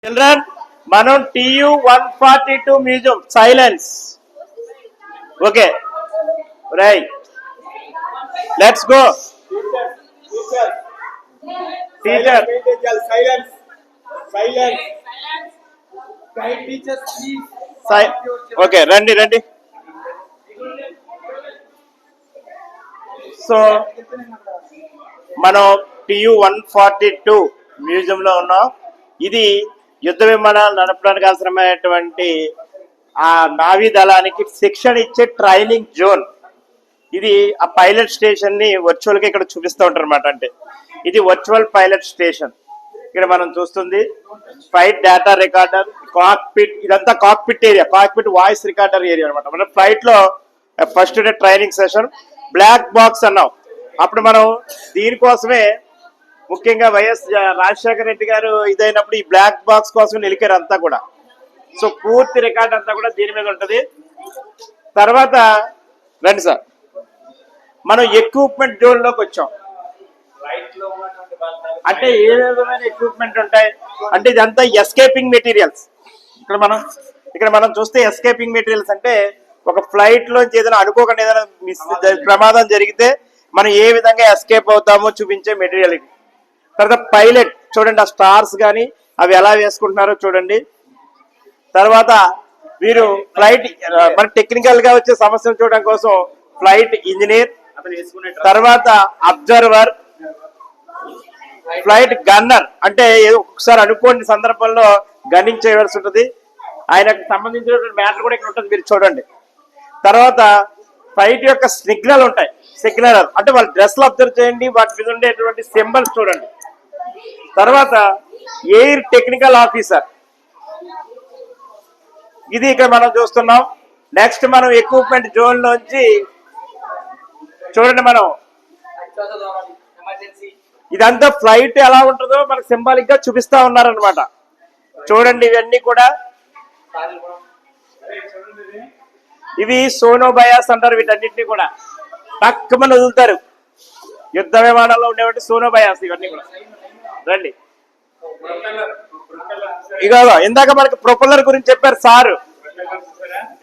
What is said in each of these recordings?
Children, మనం TU-142 museum silence. Okay, right. Let's go. Teacher. Silence. Silence. Kind teachers, please. Okay, రండి. So మనం TU-142 మ్యూజియంలో ఉన్నాం. ఇది యుద్ధ విమానాలు నడపడానికి అవసరమైనటువంటి ఆ నావీ దళానికి శిక్షణ ఇచ్చే ట్రైనింగ్ జోన్. ఇది ఆ పైలట్ స్టేషన్ ని వర్చువల్ గా ఇక్కడ చూపిస్తూ ఉంటారు అనమాట. అంటే ఇది వర్చువల్ పైలట్ స్టేషన్. ఇక్కడ మనం చూస్తుంది ఫ్లైట్ డేటా రికార్డర్, కాక్పిట్, ఇదంతా cockpit area, cockpit voice recorder area అనమాట. మన ఫ్లైట్ లో first day training session. Black box అన్నాం. అప్పుడు మనం దీనికోసమే ముఖ్యంగా వైఎస్ రాజశేఖర రెడ్డి గారు ఇదైనప్పుడు ఈ బ్లాక్ బాక్స్ కోసం నిలికారు అంతా కూడా. సో పూర్తి రికార్డ్ అంతా కూడా దీని మీద ఉంటది. తర్వాత రండి సార్, మనం ఎక్విప్మెంట్ జోన్ లోకి వచ్చాం. అంటే ఏ విధమైన ఎక్విప్మెంట్ ఉంటాయి అంటే ఇదంతా ఎస్కేపింగ్ మెటీరియల్స్. ఇక్కడ మనం చూస్తే ఎస్కేపింగ్ మెటీరియల్స్ అంటే ఒక ఫ్లైట్ లోంచి ఏదైనా అనుకోకుండా ఏదైనా ప్రమాదం జరిగితే మనం ఏ విధంగా ఎస్కేప్ అవుతామో చూపించే మెటీరియల్ ఇది. తర్వాత పైలట్ చూడండి, ఆ స్టార్స్ కానీ అవి ఎలా వేసుకుంటున్నారో చూడండి. తర్వాత వీరు ఫ్లైట్ మన టెక్నికల్ గా వచ్చే సమస్యలు చూడడం కోసం ఫ్లైట్ ఇంజనీర్, తర్వాత అబ్జర్వర్, ఫ్లైట్ గన్నర్ అంటే ఒకసారి అనుకోని సందర్భంలో గన్నింగ్ చేయవలసి ఉంటుంది. ఆయనకు సంబంధించినటువంటి మ్యాటర్ కూడా ఇక్కడ ఉంటుంది, మీరు చూడండి. తర్వాత ఫ్లైట్ యొక్క సిగ్నల్ ఉంటాయి. సిగ్నల్ అంటే వాళ్ళ డ్రెస్లు అబ్జర్వ్ చేయండి, వాటి మీద ఉండేటువంటి సింబల్స్ చూడండి. తర్వాత ఎయిర్ టెక్నికల్ ఆఫీసర్, ఇది ఇక్కడ మనం చూస్తున్నాం. నెక్స్ట్ మనం ఎక్విప్మెంట్ జోన్ లోంచి చూడండి, మనం ఇదంతా ఫ్లైట్ ఎలా ఉంటుందో మనకు సింబాలిక్ గా చూపిస్తా ఉన్నారనమాట. చూడండి, ఇవన్నీ కూడా ఇవి సోనోబయాస్ అంటారు. వీటన్నింటినీ కూడా తక్కువని వదులుతారు. యుద్ధ విమానాల్లో ఉండేటువంటి సోనోబయాస్ ఇవన్నీ కూడా. రండి, ఇక ఇందాక మనకి ప్రొపెల్లర్ గురించి చెప్పారు సారు.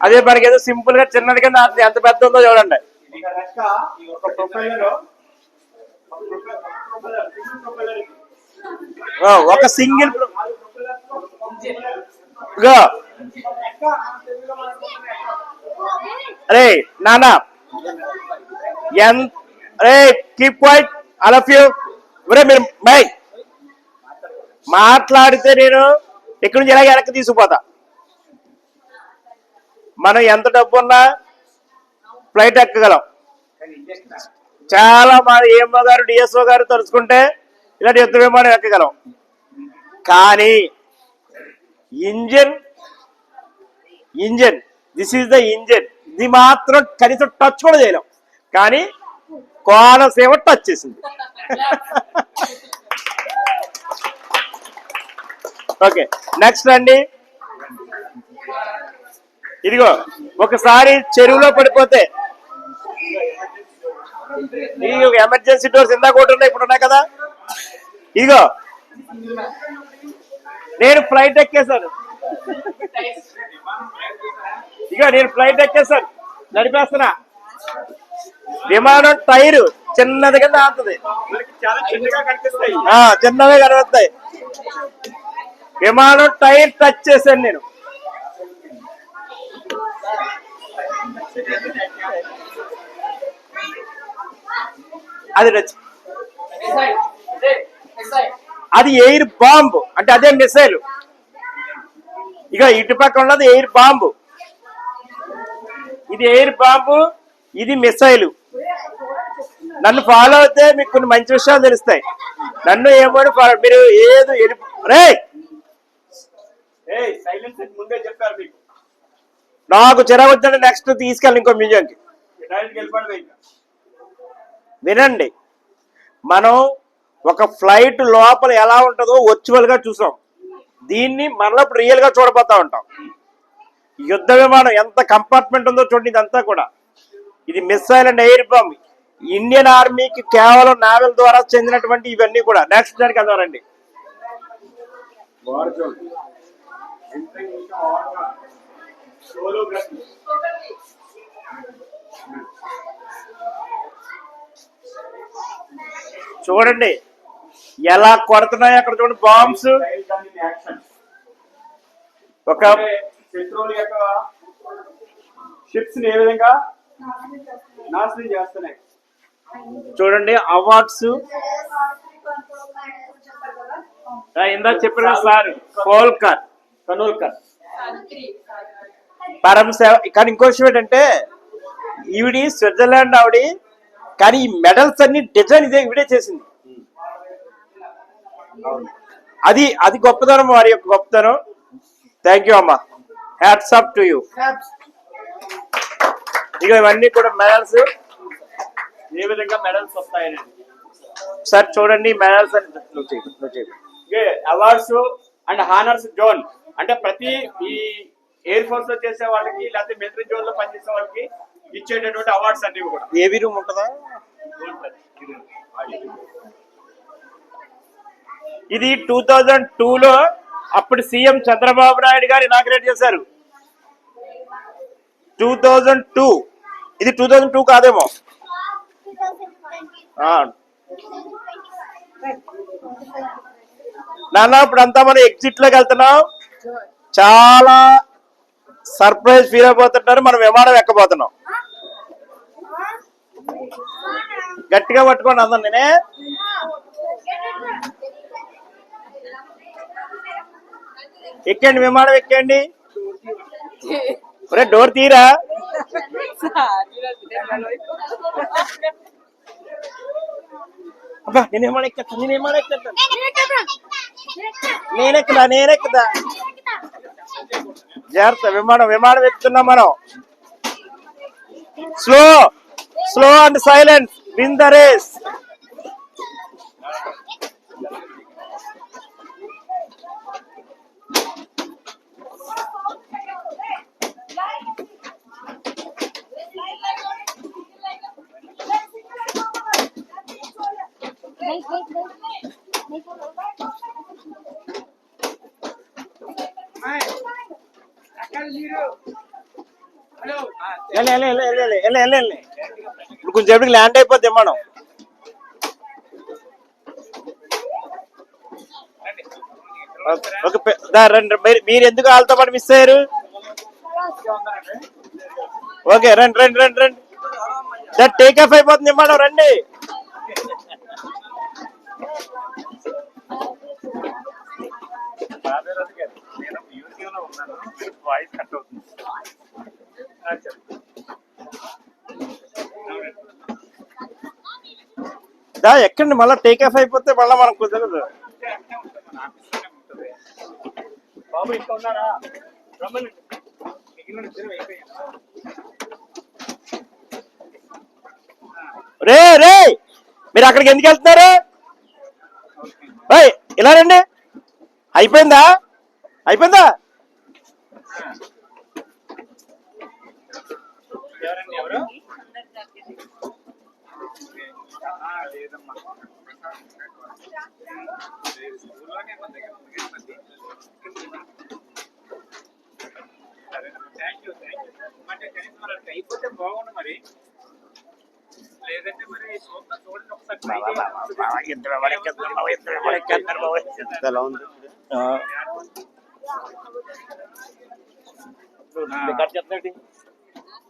అదే మనకి ఏదో సింపుల్ గా చిన్నది కింద ఎంత పెద్ద ఉందో చూడండి. ఒక సింగిల్ అరే నానా అరే keep quiet all of you. మీరు బై మాట్లాడితే నేను ఇక్కడి నుంచి ఎలాగ వెనక్కి తీసుకుపోతా. మనం ఎంత డబ్బు ఉన్నా ఫ్లైట్ ఎక్కగలం. చాలా మంది ఏఎంఓ గారు, డిఎస్ఓ గారు తలుచుకుంటే ఇలాంటి యుద్ధ విమానం ఎక్కగలం. కానీ engine this is the engine, ఇది మాత్రం కనీసం టచ్ కూడా చేయలేం. కానీ కోనసీమ టచ్ చేసింది. ఓకే, నెక్స్ట్ అండి. ఇదిగో ఒకసారి చెరువులో పడిపోతే ఎమర్జెన్సీ డోర్స్ ఇందాక ఒకటి ఉన్నాయి, ఇప్పుడు ఉన్నాయి కదా. ఇదిగో నేను ఫ్లైట్ ఎక్కేసాను, నడిపేస్తున్నా. విమానం టైరు చిన్నది కింద ఆడుతుంది, చిన్నవే కనబడతాయి. విమానం టైర్ టచ్ చేశాను నేను. అది ఎయిర్ బాంబు అంటే అదే మిసైల్. ఇక ఇటుపక్క ఉన్నది ఎయిర్ బాంబు, ఇది ఎయిర్ బాంబు, ఇది మిసైల్. నన్ను ఫాలో అయితే మీకు కొన్ని మంచి విషయాలు తెలుస్తాయి. నన్ను ఏమని మీరు ఏదో రే ముందే చెప్పారు మీకు. నాకు చిరాకు వచ్చిందంటే నెక్స్ట్ తీసుకెళ్ళి ఇంకో మ్యూజియంకి. వినండి, మనం ఒక ఫ్లైట్ లోపల ఎలా ఉంటుందో వర్చువల్ గా చూసాం. దీన్ని మరలా రియల్ గా చూడబోతా ఉంటాం. యుద్ధ విమానం ఎంత కంపార్ట్మెంట్ ఉందో చూడండి. ఇదంతా కూడా ఇది missile and air bomb. Indian ఆర్మీకి కేవలం నావల్ ద్వారా చెందినటువంటి ఇవన్నీ కూడా. నెక్స్ట్ దానికి వెళ్దామండి. Entering into organ. Holography. చూడండి ఎలా కొడుతున్నాయి అక్కడ చూడండి bombs. Style done in action. ఒక అంటే శత్రువుల యొక్క షిప్స్ ని ఏ విధంగా నాశనం చేస్తున్నాయి. చూడండి అవార్డ్స్ ఇందా చెప్పిన సార్ కోల్కర్ కనోల్కర్. పరమ సేవ. కానీ ఇంకో విషయం ఏంటంటే ఈవిడి స్విట్జర్లాండ్ ఆవిడ, కానీ ఈ మెడల్స్ అన్ని డిజైన్ ఇదే ఈవిడే చేసింది. అది అది గొప్పతనం, వారి యొక్క గొప్పతనం. థ్యాంక్ యూ అమ్మా, హ్యాట్స్ ఆఫ్ టు యూ. ఇక ఇవన్నీ కూడా మెడల్స్. ఏ విధంగా మెడల్స్ వస్తాయని సార్ చూడండి medals awards and honours zone అంటే ప్రతి ఈ ఎయిర్ ఫోర్స్ లో చేసే వాళ్ళకి లేకపోతే మిలిటరీ జోన్ లో పనిచేసే వాళ్ళకి ఇచ్చేటటువంటి అవార్డ్స్ అన్ని కూడా ఏవి రూమ్ ఉంటుందా. ఇది 2002లో అప్పుడు సీఎం చంద్రబాబు నాయుడు గారు ఇనాగ్రేట్ చేశారు. 2002. ఇది 2002 కాదేమో. నాన్న ఇప్పుడు అంతా మనం ఎగ్జిట్ లోకి వెళ్తున్నాం. చాలా సర్ప్రైజ్ ఫీల్ అయిపోతుంటారు. మనం విమానం ఎక్కబోతున్నాం. గట్టిగా పట్టుకోండి అందరు. నేనే ఎక్కండి, విమానం ఎక్కండి. ఒరే డోర్ తీరా. అబ్బా నేనేమో నేనెక్కదా జాగ్రత్త. విమానం ఎక్కుతున్నాం మనం. Slow and silence win the race. ఇప్పుడు కొంచెం సేపటికి ల్యాండ్ అయిపోద్ది మనం. రండి. మీరు ఎందుకు వాళ్ళతో పాటు మిస్ అయ్యారు? ఓకే రండి రండి రండి రండి. టేక్ ఆఫ్ అయిపోతుంది మనం. రండి. వాయిస్ కట్ అవుతుంది. ఎక్కండి, మళ్ళీ టేక్ ఆఫ్ అయిపోతే మళ్ళీ మనం కుదరదు. బాబు ఇంకా ఉన్నారా? రే రే మీరు అక్కడికి ఎందుకు వెళ్తున్నారు? ఇలా రండి. అయిపోయిందా? అయిపోయిందా? ఎవరు? అయిపోతే బాగుండు మరి, లేదంటే మరి చూడండి ఒకసారి. చెప్తాండి